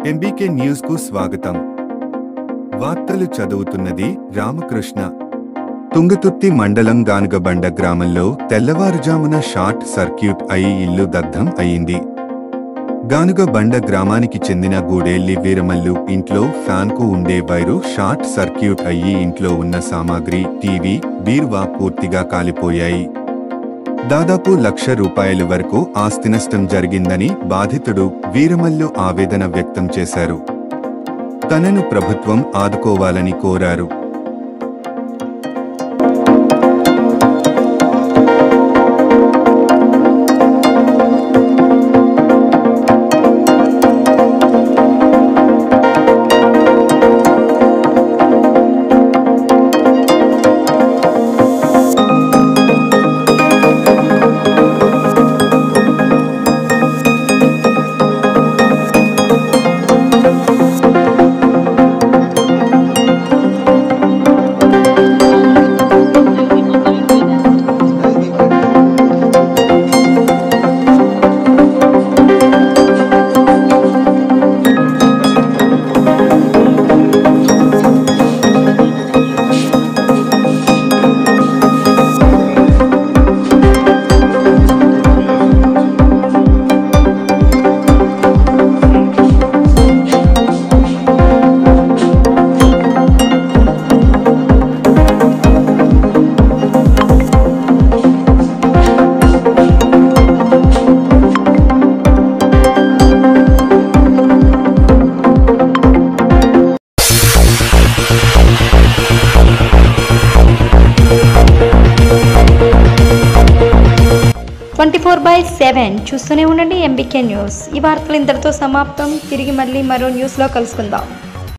MBK news కు స్వాగతం. వార్తలు చదువుతున్నది రామకృష్ణ. తుంగతుర్తి మండలం గానుగబండ గ్రామంలో తెల్లవారుజామున షార్ట్ సర్క్యూట్ అయి ఇల్లు దగ్ధం అయింది. గానుగబండ గ్రామానికి చెందిన గూడేళ్లి వీరమల్లు ఇంట్లో ఫ్యాన్కు ఉండే వైరు షార్ట్ సర్క్యూట్ అయ్యి ఇంట్లో ఉన్న సామాగ్రి, టీవీ, బీరువా పూర్తిగా కాలిపోయాయి. దాదాపు ₹1,00,000 వరకు ఆస్తి నష్టం జరిగిందని బాధితుడు వీరమల్లు ఆవేదన వ్యక్తం చేశారు. తనను ప్రభుత్వం ఆదుకోవాలని కోరారు. చూస్తూనే ఉండండి ఎంబీకే న్యూస్. ఈ వార్తలు ఇంతటితో సమాప్తం. తిరిగి మళ్ళీ మరో న్యూస్లో కలుసుకుందాం.